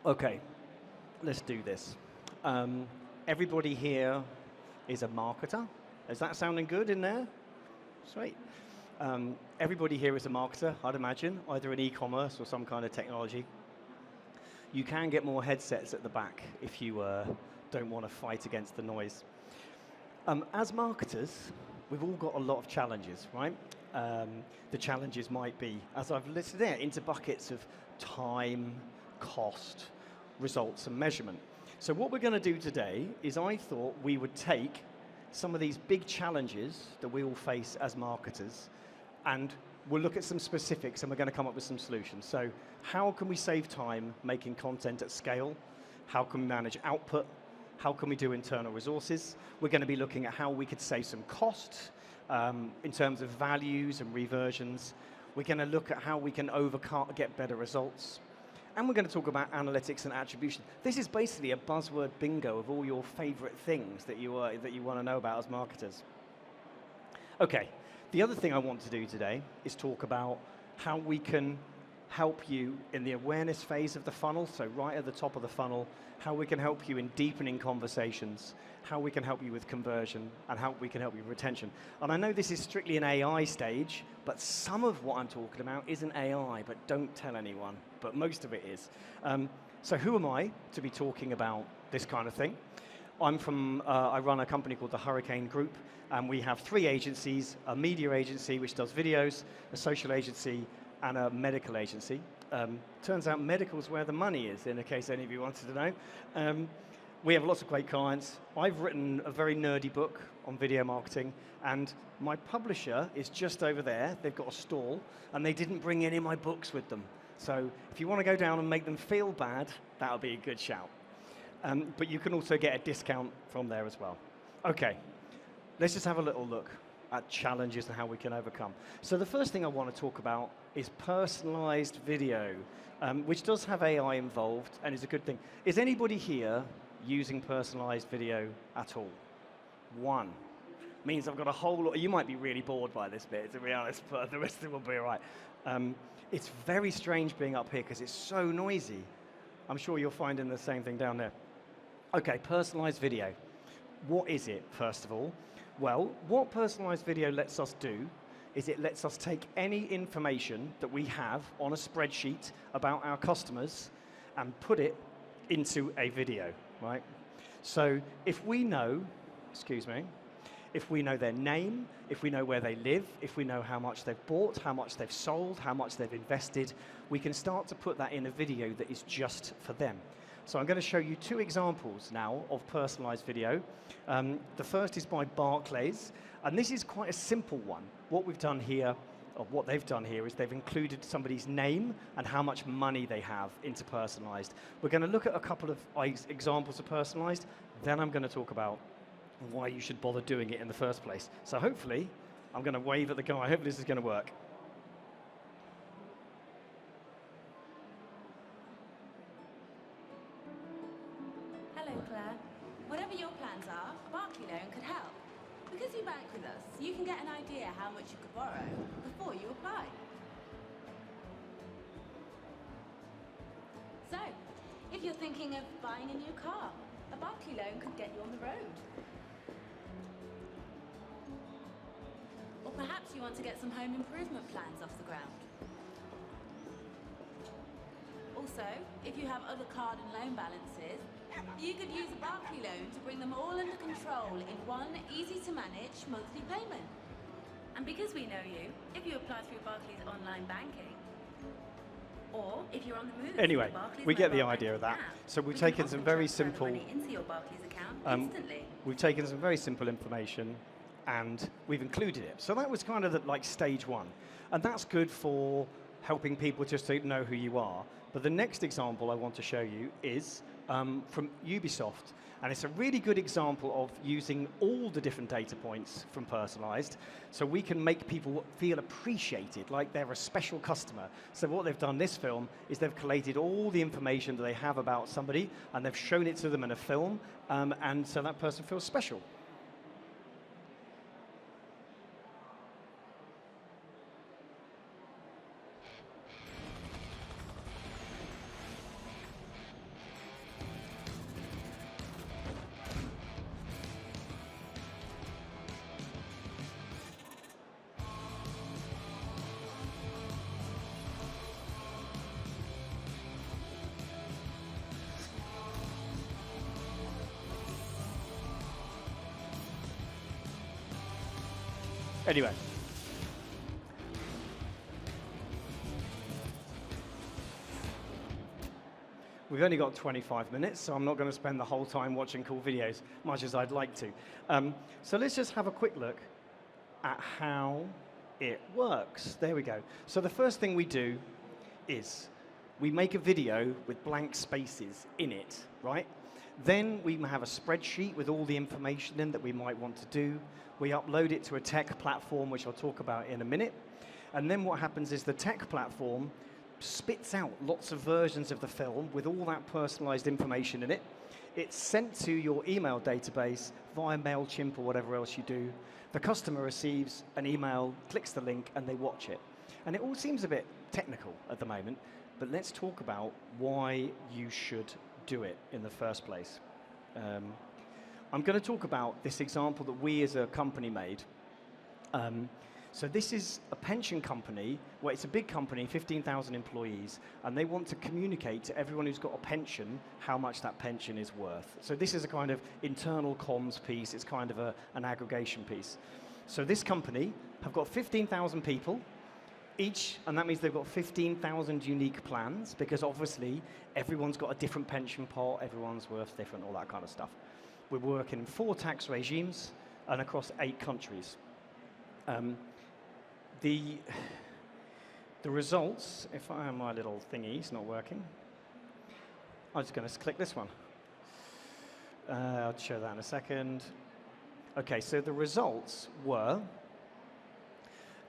Okay, let's do this. Everybody here is a marketer. Is that sounding good in there? Sweet. Everybody here is a marketer, I'd imagine, either in e-commerce or some kind of technology. You can get more headsets at the back if you don't want to fight against the noise. As marketers, we've all got a lot of challenges, right? The challenges might be, as I've listed there, into buckets of time, cost, results, and measurement. So what we're going to do today is I thought we would take some of these big challenges that we all face as marketers, and we'll look at some specifics, and we're going to come up with some solutions. So how can we save time making content at scale? How can we manage output? How can we do internal resources? We're going to be looking at how we could save some cost in terms of values and reversions. We're going to look at how we can get better results. And we're going to talk about analytics and attribution. This is basically a buzzword bingo of all your favorite things that you want to know about as marketers. Okay, the other thing I want to do today is talk about how we can help you in the awareness phase of the funnel, so right at the top of the funnel, how we can help you in deepening conversations, how we can help you with conversion, and how we can help you with retention. And I know this is strictly an AI stage, but some of what I'm talking about isn't AI, but don't tell anyone, but most of it is. So who am I to be talking about this kind of thing? I run a company called the Hurricane Group, and we have 3 agencies: a media agency which does videos, a social agency, and a medical agency. Turns out medical's where the money is, in case any of you wanted to know. We have lots of great clients. I've written a very nerdy book on video marketing, and my publisher is just over there. They've got a stall, and they didn't bring any of my books with them. So if you want to go down and make them feel bad, that would be a good shout. But you can also get a discount from there as well. Okay, let's just have a little look at challenges and how we can overcome. So the first thing I want to talk about is personalized video, which does have AI involved and is a good thing. Is anybody here using personalized video at all? One. Means I've got a whole lot. You might be really bored by this bit, to be honest, but the rest of it will be all right. It's very strange being up here because it's so noisy. I'm sure you're finding the same thing down there. Okay, personalized video. What is it, first of all? Well, what personalized video lets us do is it lets us take any information that we have on a spreadsheet about our customers and put it into a video, right? So if we know, if we know their name, if we know where they live, if we know how much they've bought, how much they've sold, how much they've invested, we can start to put that in a video that is just for them. So I'm going to show you 2 examples now of personalized video. The first is by Barclays, and this is quite a simple one. What we've done here, or what they've done here, is they've included somebody's name and how much money they have into personalized. We're going to look at a couple of examples of personalized, then I'm going to talk about why you should bother doing it in the first place. So hopefully, I'm going to wave at the guy. I hope this is going to work. Whatever your plans are, a Barclay loan could help. Because you bank with us, you can get an idea how much you could borrow before you apply. So, if you're thinking of buying a new car, a Barclay loan could get you on the road. Or perhaps you want to get some home improvement plans off the ground. Also, if you have other card and loan balances, you could use a Barclay loan to bring them all under control in one easy-to-manage monthly payment. And because we know you, if you apply through Barclays online banking, or if you're on the move, anyway, we get the idea of that. So we've taken some very simple into your Barclays account instantly. We've taken some very simple information and we've included it. So that was kind of like stage 1, and that's good for helping people just to know who you are. But the next example I want to show you is from Ubisoft. And it's a really good example of using all the different data points from personalized, so we can make people feel appreciated, like they're a special customer. So what they've done this film is they've collated all the information that they have about somebody, and they've shown it to them in a film, and so that person feels special. Anyway. We've only got 25 minutes, so I'm not going to spend the whole time watching cool videos, much as I'd like to. So let's just have a quick look at how it works. There we go. So the first thing we do is we make a video with blank spaces in it, right? Then we have a spreadsheet with all the information in that we might want to do. We upload it to a tech platform, which I'll talk about in a minute. And then what happens is the tech platform spits out lots of versions of the film with all that personalized information in it. It's sent to your email database via MailChimp or whatever else you do. The customer receives an email, clicks the link, and they watch it. And it all seems a bit technical at the moment, but let's talk about why you should do it in the first place. I'm going to talk about this example that we as a company made. So this is a pension company, where it's a big company, 15,000 employees, and they want to communicate to everyone who's got a pension how much that pension is worth. So this is a kind of internal comms piece, it's kind of an aggregation piece. So this company have got 15,000 people each, and that means they've got 15,000 unique plans, because obviously everyone's got a different pension pot, everyone's worth different, all that kind of stuff. We're working in 4 tax regimes and across 8 countries. The results, if I have my little thingy's not working, I'm just going to click this one. I'll show that in a second. Okay, so the results were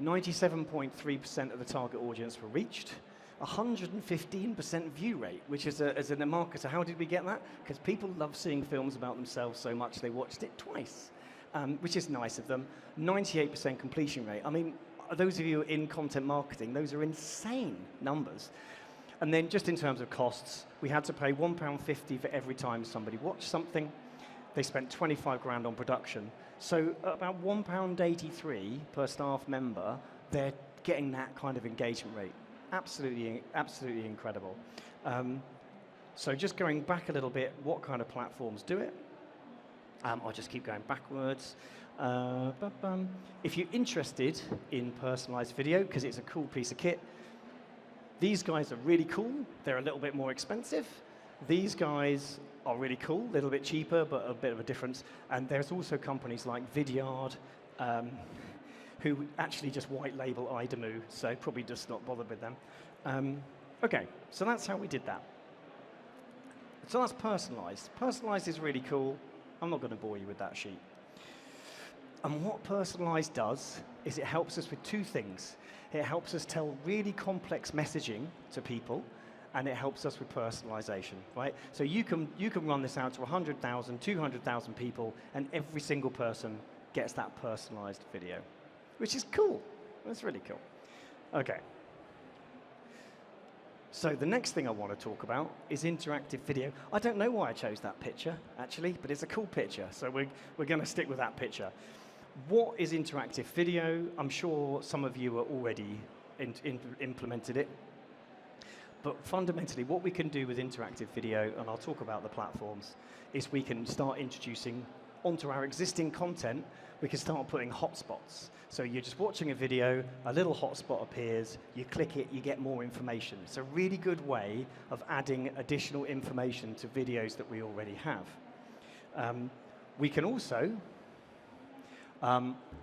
97.3% of the target audience were reached, 115% view rate, which is as a marketer, how did we get that? Because people love seeing films about themselves so much they watched it twice, which is nice of them. 98% completion rate. I mean, those of you in content marketing, those are insane numbers. And then just in terms of costs, we had to pay £1.50 for every time somebody watched something. They spent 25 grand on production. So about £1.83 per staff member, they're getting that kind of engagement rate. Absolutely, absolutely incredible. So just going back a little bit, what kind of platforms do it? I'll just keep going backwards. If you're interested in personalized video, because it's a cool piece of kit, these guys are really cool. They're a little bit more expensive. These guys are really cool, a little bit cheaper, but a bit of a difference. And there's also companies like Vidyard, who actually just white label IDEMU, so probably just not bothered with them. Okay, so that's how we did that. So that's personalized. Personalized is really cool. I'm not going to bore you with that sheet. And what personalized does is it helps us with 2 things. It helps us tell really complex messaging to people, and it helps us with personalization, right? So you can run this out to 100,000, 200,000 people, and every single person gets that personalized video, which is cool. That's really cool. Okay. So the next thing I want to talk about is interactive video. I don't know why I chose that picture, actually, but it's a cool picture, so we're going to stick with that picture. What is interactive video? I'm sure some of you are already implemented it. But fundamentally, what we can do with interactive video, and I'll talk about the platforms, is we can start introducing onto our existing content, we can start putting hotspots. So you're just watching a video, a little hotspot appears, you click it, you get more information. It's a really good way of adding additional information to videos that we already have. We can also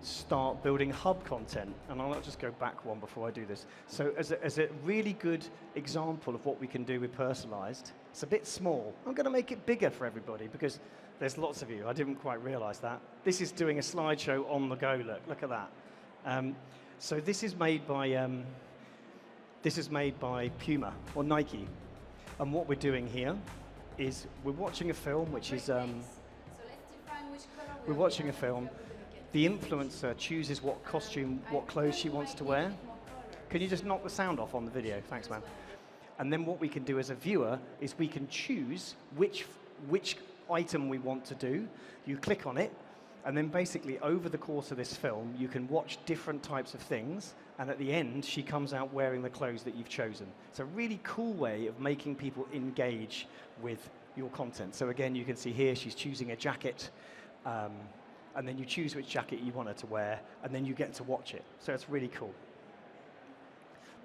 start building hub content, and I'll just go back one before I do this. So as a really good example of what we can do with personalized, it's a bit small. I'm going to make it bigger for everybody because there's lots of you. I didn't quite realize that. This is doing a slideshow on the go. Look at that. So this is made by Puma or Nike, and what we're doing here is we're watching a film, which is we're watching a film. The influencer chooses what costume, what clothes she wants to wear. Can you just knock the sound off on the video? Thanks, man. And then what we can do as a viewer is we can choose which item we want to do. You click on it, and then basically over the course of this film, you can watch different types of things, and at the end, she comes out wearing the clothes that you've chosen. It's a really cool way of making people engage with your content. So again, you can see here she's choosing a jacket. and then you choose which jacket you wanted to wear, and then you get to watch it. So it's really cool.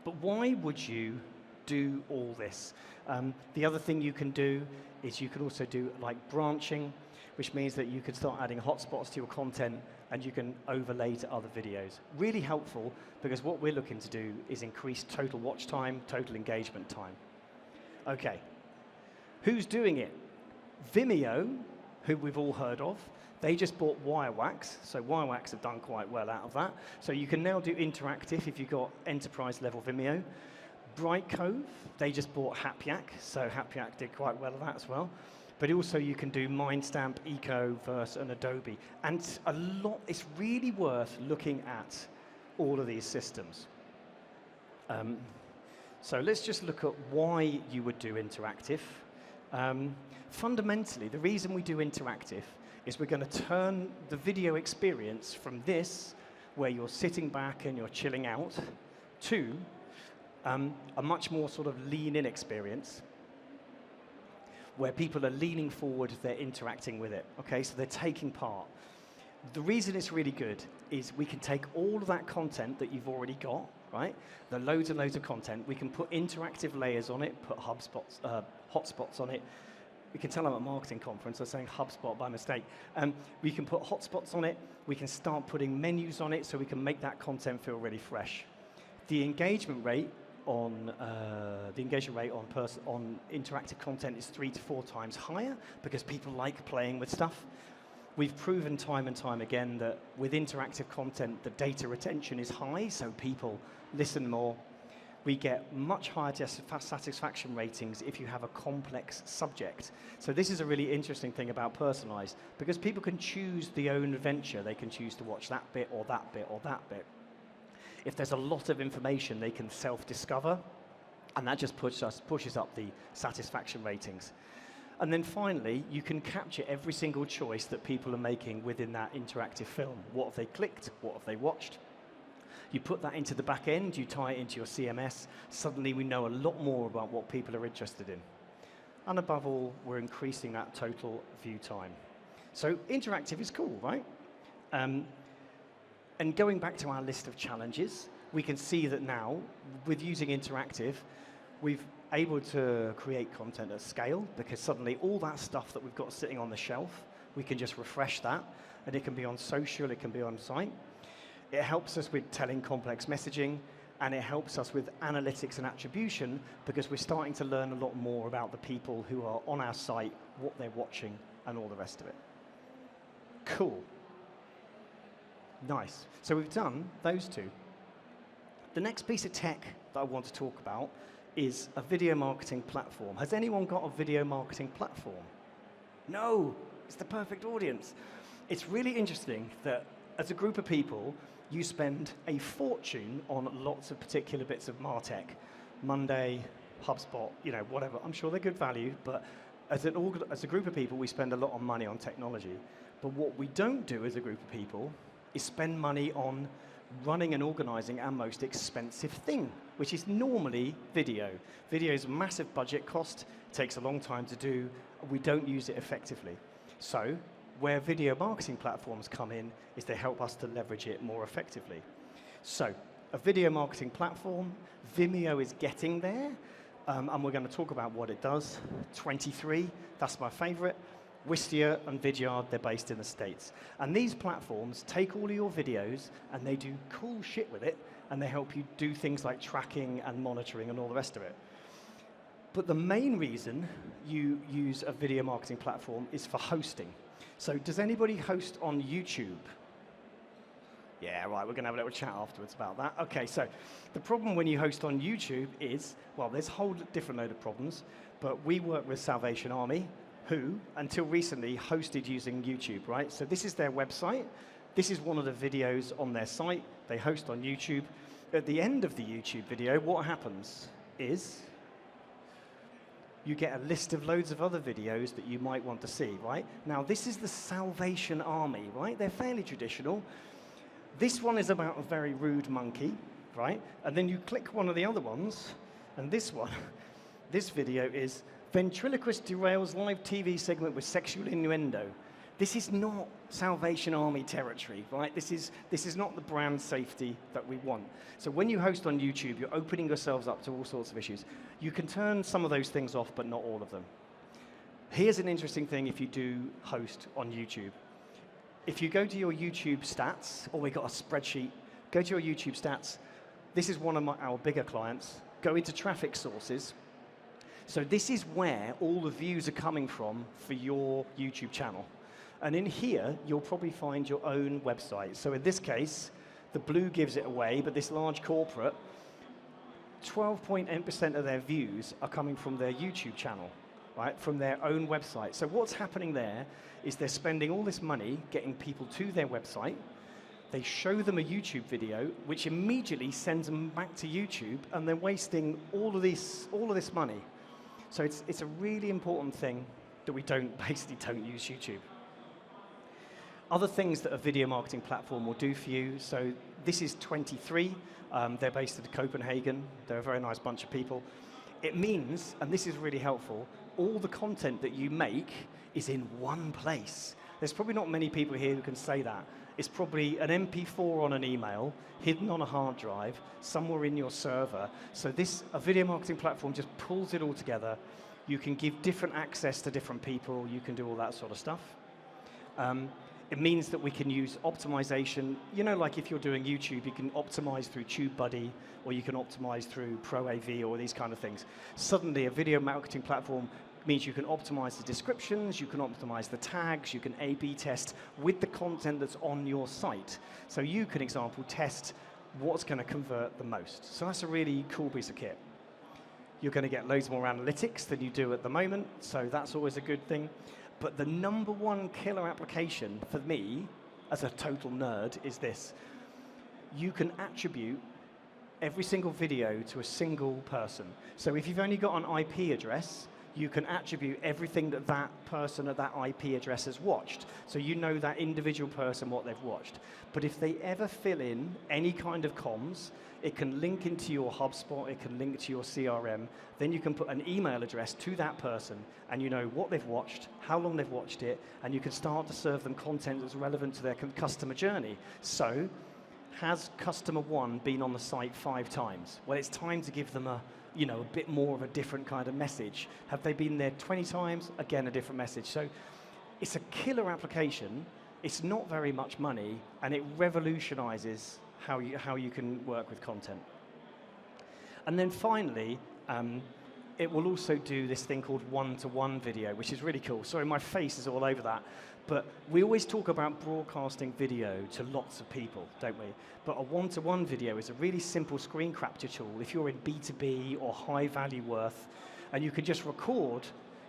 But why would you do all this? The other thing you can do is you can also do like branching, which means that you can start adding hotspots to your content and you can overlay to other videos. Really helpful, because what we're looking to do is increase total watch time, total engagement time. Okay, who's doing it? Vimeo, who we've all heard of, they just bought Wirewax, so Wirewax have done quite well out of that. So you can now do interactive if you've got enterprise level Vimeo. Brightcove, they just bought HapYak, so HapYak did quite well at that as well. But also you can do Mindstamp, Ecoverse, and Adobe. And it's really worth looking at all of these systems. So let's just look at why you would do interactive. Fundamentally, the reason we do interactive is we're going to turn the video experience from this, where you're sitting back and you're chilling out, to a much more sort of lean-in experience, where people are leaning forward, they're interacting with it, okay? So they're taking part. The reason it's really good is we can take all of that content that you've already got, right? The loads and loads of content. We can put interactive layers on it, put hotspots on it. We can tell them at a marketing conference, they're saying HubSpot by mistake. We can put hotspots on it. We can start putting menus on it so we can make that content feel really fresh. The engagement rate on interactive content is 3 to 4 times higher because people like playing with stuff. We've proven time and time again that with interactive content, the data retention is high, so people listen more. We get much higher satisfaction ratings if you have a complex subject. So this is a really interesting thing about personalized, because people can choose their own adventure. They can choose to watch that bit or that bit or that bit. If there's a lot of information, they can self-discover, and that just pushes up the satisfaction ratings. And then finally, you can capture every single choice that people are making within that interactive film. What have they clicked? What have they watched? You put that into the back end, you tie it into your CMS, suddenly we know a lot more about what people are interested in. And above all, we're increasing that total view time. So interactive is cool, right? And going back to our list of challenges, we can see that now, with using interactive, we've able to create content at scale, because suddenly all that stuff that we've got sitting on the shelf, we can just refresh that, and it can be on social, it can be on site. It helps us with telling complex messaging, and it helps us with analytics and attribution, because we're starting to learn a lot more about the people who are on our site, what they're watching, and all the rest of it. Cool. Nice. So we've done those two. The next piece of tech that I want to talk about is a video marketing platform. Has anyone got a video marketing platform? No, it's the perfect audience. It's really interesting that as a group of people, you spend a fortune on lots of particular bits of MarTech. Monday, HubSpot, whatever. I'm sure they're good value, but as a group of people, we spend a lot of money on technology. But what we don't do as a group of people is spend money on running and organizing our most expensive thing, which is normally video. Video is a massive budget cost, takes a long time to do, we don't use it effectively. So where video marketing platforms come in is they help us to leverage it more effectively. So a video marketing platform, Vimeo is getting there, and we're going to talk about what it does. 23, that's my favorite. Wistia and Vidyard, they're based in the States. And these platforms take all of your videos and they do cool shit with it, and they help you do things like tracking and monitoring and all the rest of it. But the main reason you use a video marketing platform is for hosting. So does anybody host on YouTube? Yeah, right, we're going to have a little chat afterwards about that. Okay, so the problem when you host on YouTube is, well, there's a whole different load of problems, but we work with Salvation Army, who, until recently, hosted using YouTube, right? So this is their website. This is one of the videos on their site. They host on YouTube. At the end of the YouTube video, what happens is you get a list of loads of other videos that you might want to see, right? Now, this is the Salvation Army, right? They're fairly traditional. This one is about a very rude monkey, right? And then you click one of the other ones, and this one, this video is ventriloquist derails live TV segment with sexual innuendo. This is not Salvation Army territory, right? This is not the brand safety that we want. So when you host on YouTube, you're opening yourselves up to all sorts of issues. You can turn some of those things off, but not all of them. Here's an interesting thing if you do host on YouTube. If you go to your YouTube stats, or we've got a spreadsheet, go to your YouTube stats. This is one of our bigger clients. Go into traffic sources. So this is where all the views are coming from for your YouTube channel. And in here, you'll probably find your own website. So in this case, the blue gives it away, but this large corporate, 12.8% of their views are coming from their YouTube channel, right, from their own website. So what's happening there is they're spending all this money getting people to their website. They show them a YouTube video, which immediately sends them back to YouTube, and they're wasting all of this money. So it's a really important thing that we basically don't use YouTube. Other things that a video marketing platform will do for you. So this is 23. They're based in Copenhagen. They're a very nice bunch of people. It means, and this is really helpful, all the content that you make is in one place. There's probably not many people here who can say that. It's probably an MP4 on an email, hidden on a hard drive, somewhere in your server. So a video marketing platform just pulls it all together. You can give different access to different people. You can do all that sort of stuff. It means that we can use optimization. You know, like if you're doing YouTube, you can optimize through TubeBuddy, or you can optimize through ProAV, or these kind of things. Suddenly, a video marketing platform means you can optimize the descriptions, you can optimize the tags, you can A/B test with the content that's on your site. So you can, example, test what's going to convert the most. So that's a really cool piece of kit. You're going to get loads more analytics than you do at the moment, so that's always a good thing. But the number one killer application for me, as a total nerd, is this. You can attribute every single video to a single person. So if you've only got an IP address, you can attribute everything that that person at that IP address has watched. So you know that individual person, what they've watched. But if they ever fill in any kind of comms, it can link into your HubSpot, it can link to your CRM, then you can put an email address to that person, and you know what they've watched, how long they've watched it, and you can start to serve them content that's relevant to their customer journey. So, has customer 1 been on the site 5 times? Well, it's time to give them a bit more of a different kind of message. Have they been there 20 times? Again, a different message. So it's a killer application. It's not very much money, and it revolutionizes how you can work with content. And then finally, it will also do this thing called one-to-one video, which is really cool. Sorry, my face is all over that. But we always talk about broadcasting video to lots of people, don't we? But a one-to-one video is a really simple screen capture tool if you're in B2B or high-value worth, and you can just record.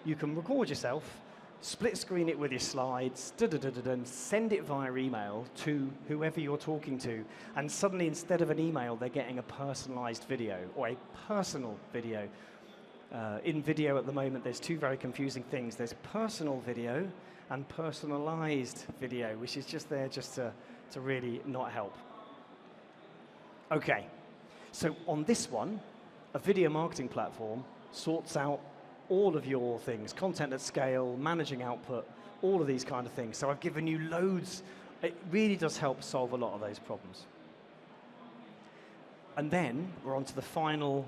You can record yourself, split screen it with your slides, and send it via email to whoever you're talking to. And suddenly, instead of an email, they're getting a personalized video or a personal video. In video at the moment, there's 2 very confusing things. There's personal video and personalized video, which is just there just to really not help. Okay, so on this one, a video marketing platform sorts out all of your things, content at scale, managing output, all of these kind of things. So I've given you loads. It really does help solve a lot of those problems. And then we're on to the final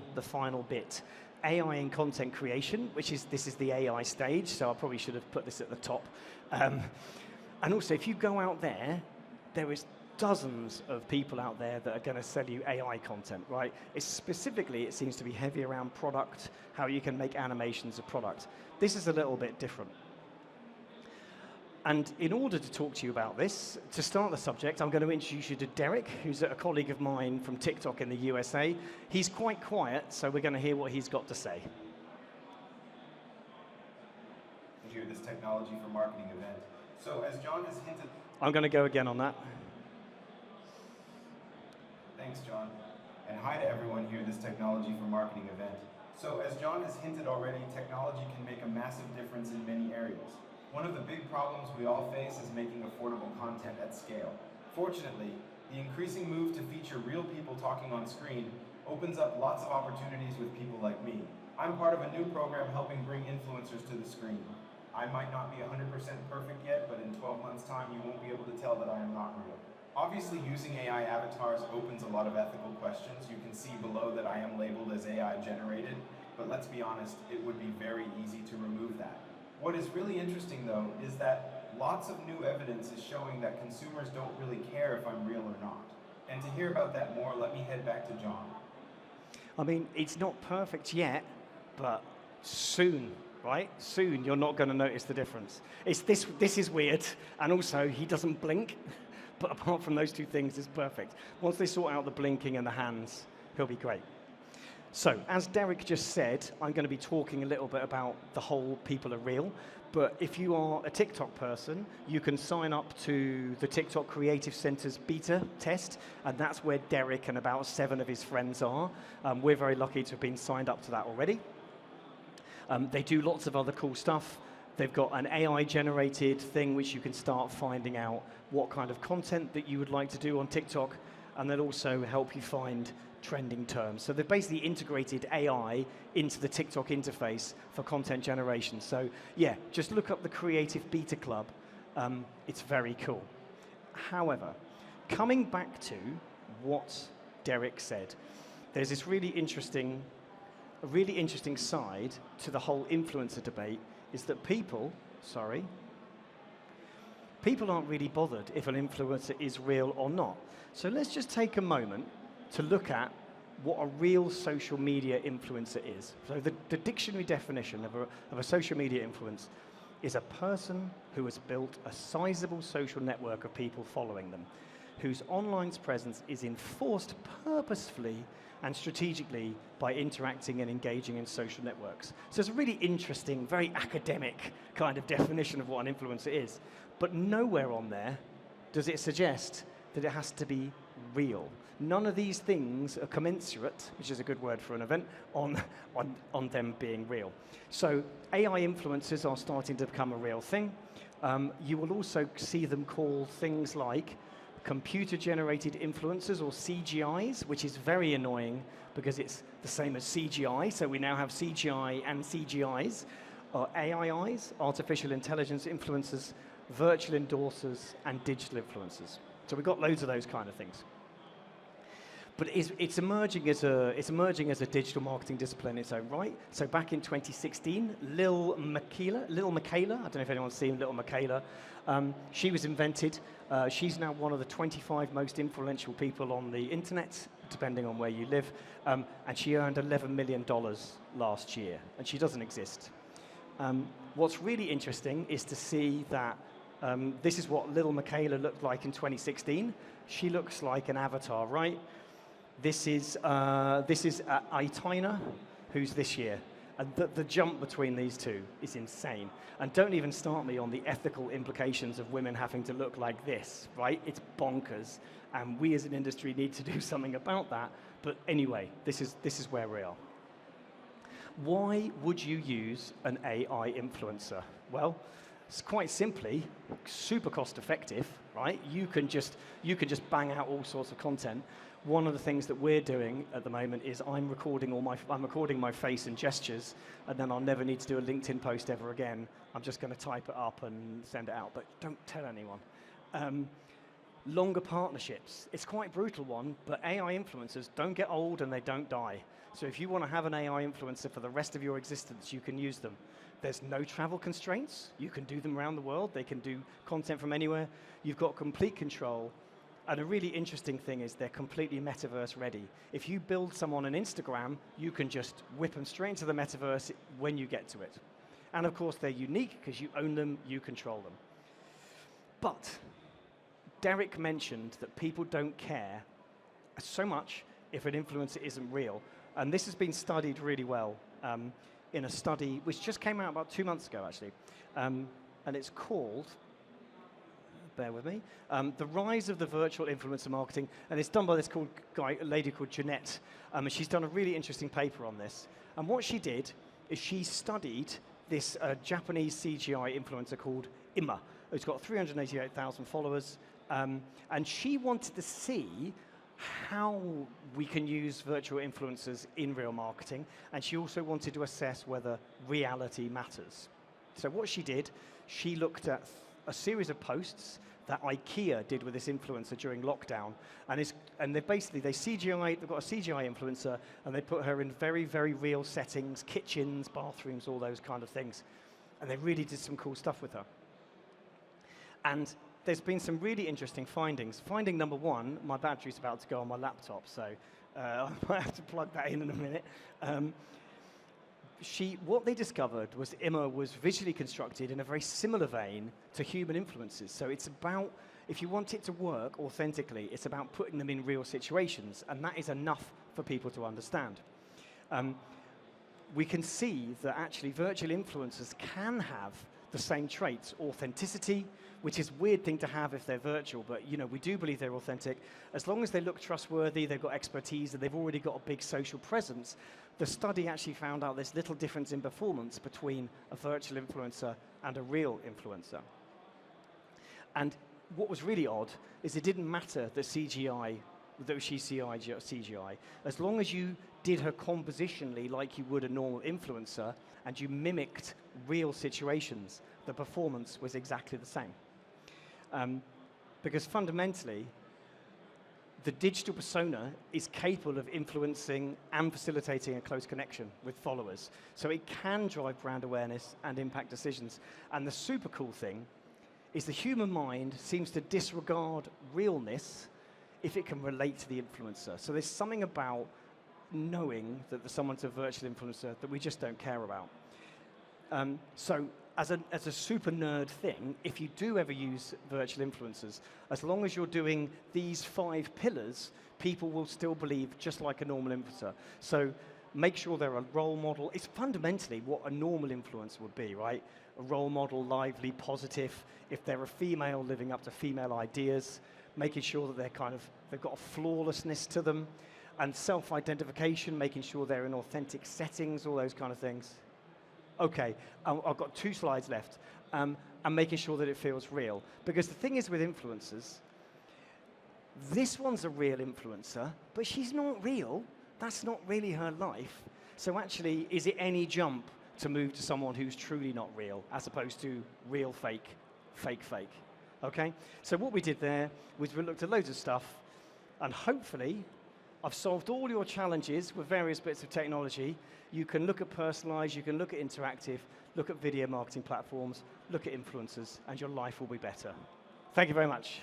bit. AI in content creation, this is the AI stage, so I probably should have put this at the top. And also, if you go out there is dozens of people out there that are going to sell you AI content, right? Specifically, it seems to be heavy around product, how you can make animations of product. This is a little bit different. And in order to talk to you about this, to start the subject, I'm going to introduce you to Derek, who's a colleague of mine from TikTok in the USA. He's quite quiet, so we're going to hear what he's got to say. Here, this technology for marketing event. So as Jon has hinted... I'm going to go again on that. Thanks, Jon. And hi to everyone here, this technology for marketing event. So as Jon has hinted already, technology can make a massive difference in many areas. One of the big problems we all face is making affordable content at scale. Fortunately, the increasing move to feature real people talking on screen opens up lots of opportunities with people like me. I'm part of a new program helping bring influencers to the screen. I might not be 100% perfect yet, but in 12 months' time, you won't be able to tell that I am not real. Obviously, using AI avatars opens a lot of ethical questions. You can see below that I am labeled as AI generated, but let's be honest, it would be very easy to remove that. What is really interesting, though, is that lots of new evidence is showing that consumers don't really care if I'm real or not. And to hear about that more, let me head back to Jon. I mean, it's not perfect yet, but soon, right? Soon, you're not going to notice the difference. This is weird, and also, he doesn't blink, but apart from those two things, it's perfect. Once they sort out the blinking and the hands, he'll be great. So, as Derek just said, I'm going to be talking a little bit about the whole people are real, but if you are a TikTok person, you can sign up to the TikTok Creative Center's beta test, and that's where Derek and about 7 of his friends are. We're very lucky to have been signed up to that already. They do lots of other cool stuff. They've got an AI-generated thing which you can start finding out what kind of content that you would like to do on TikTok, and they'll also help you find trending terms. So they've basically integrated AI into the TikTok interface for content generation. So yeah, just look up the Creative Beta Club. It's very cool. However, coming back to what Derek said, there's this really interesting side to the whole influencer debate, is that people aren't really bothered if an influencer is real or not. So let's just take a moment to look at what a real social media influencer is. So the dictionary definition of a social media influence is a person who has built a sizable social network of people following them, whose online presence is enforced purposefully and strategically by interacting and engaging in social networks. So it's a really interesting, very academic kind of definition of what an influencer is. But nowhere on there does it suggest that it has to be real. None of these things are commensurate, which is a good word for an event, on them being real. So AI influencers are starting to become a real thing. You will also see them call things like computer-generated influencers, or CGIs, which is very annoying because it's the same as CGI. So we now have CGI and CGIs, or AIIs, artificial intelligence influencers, virtual endorsers, and digital influencers. So we've got loads of those kind of things. But it's emerging as a digital marketing discipline in its own right. So back in 2016, Lil Miquela, I don't know if anyone's seen Lil Miquela. She was invented. She's now one of the 25 most influential people on the internet, depending on where you live. And she earned $11 million last year, and she doesn't exist. What's really interesting is to see that this is what Lil Miquela looked like in 2016. She looks like an avatar, right? This is Aitina, who's this year. And the jump between these two is insane. And don't even start me on the ethical implications of women having to look like this, right? It's bonkers. And we as an industry need to do something about that. But anyway, this is where we are. Why would you use an AI influencer? Well, it's quite simply super cost effective, right? You can just bang out all sorts of content. One of the things that we're doing at the moment is I'm recording my face and gestures, and then I'll never need to do a LinkedIn post ever again. I'm just going to type it up and send it out, but don't tell anyone. Longer partnerships. It's quite a brutal one, but AI influencers don't get old and they don't die. So if you want to have an AI influencer for the rest of your existence, you can use them. There's no travel constraints. You can do them around the world. They can do content from anywhere. You've got complete control. And a really interesting thing is they're completely metaverse ready. If you build someone on Instagram, you can just whip them straight into the metaverse when you get to it. And of course, they're unique because you own them, you control them. But Derek mentioned that people don't care so much if an influencer isn't real. And this has been studied really well in a study which just came out about 2 months ago, actually. And it's called, bear with me, The Rise of the Virtual Influencer Marketing. And it's done by this lady called Jeanette. And she's done a really interesting paper on this. And what she did is she studied this Japanese CGI influencer called Ima, who's got 388,000 followers. And she wanted to see how we can use virtual influencers in real marketing, and she also wanted to assess whether reality matters. So what she did, she looked at a series of posts that IKEA did with this influencer during lockdown, and they've got a CGI influencer, and they put her in very, very real settings, kitchens, bathrooms, all those kind of things, and they really did some cool stuff with her. And there's been some really interesting findings. Finding number one, my battery's about to go on my laptop, so I might have to plug that in a minute. What they discovered was Emma was visually constructed in a very similar vein to human influences. So it's about, if you want it to work authentically, it's about putting them in real situations, and that is enough for people to understand. We can see that actually virtual influencers can have the same traits: authenticity, which is a weird thing to have if they're virtual, but we do believe they're authentic. As long as they look trustworthy, they've got expertise, and they've already got a big social presence. The study actually found out there's little difference in performance between a virtual influencer and a real influencer. And what was really odd is it didn't matter that she CGI, as long as you did her compositionally like you would a normal influencer, and you mimicked real situations, the performance was exactly the same. Because fundamentally, the digital persona is capable of influencing and facilitating a close connection with followers. So it can drive brand awareness and impact decisions. And the super cool thing is the human mind seems to disregard realness if it can relate to the influencer. So there's something about knowing that someone's a virtual influencer that we just don't care about. So as a super nerd thing, if you do ever use virtual influencers, as long as you're doing these 5 pillars, people will still believe just like a normal influencer. So make sure they're a role model. It's fundamentally what a normal influencer would be, right? A role model, lively, positive. If they're a female, living up to female ideas, making sure that they've got a flawlessness to them, and self-identification, making sure they're in authentic settings, all those kind of things. Okay, I've got 2 slides left, and making sure that it feels real. Because the thing is with influencers, this one's a real influencer, but she's not real. That's not really her life. So actually, is it any jump to move to someone who's truly not real, as opposed to real, fake, fake, fake? Okay? So what we did there was we looked at loads of stuff, and hopefully, I've solved all your challenges with various bits of technology. You can look at personalized, you can look at interactive, look at video marketing platforms, look at influencers, and your life will be better. Thank you very much.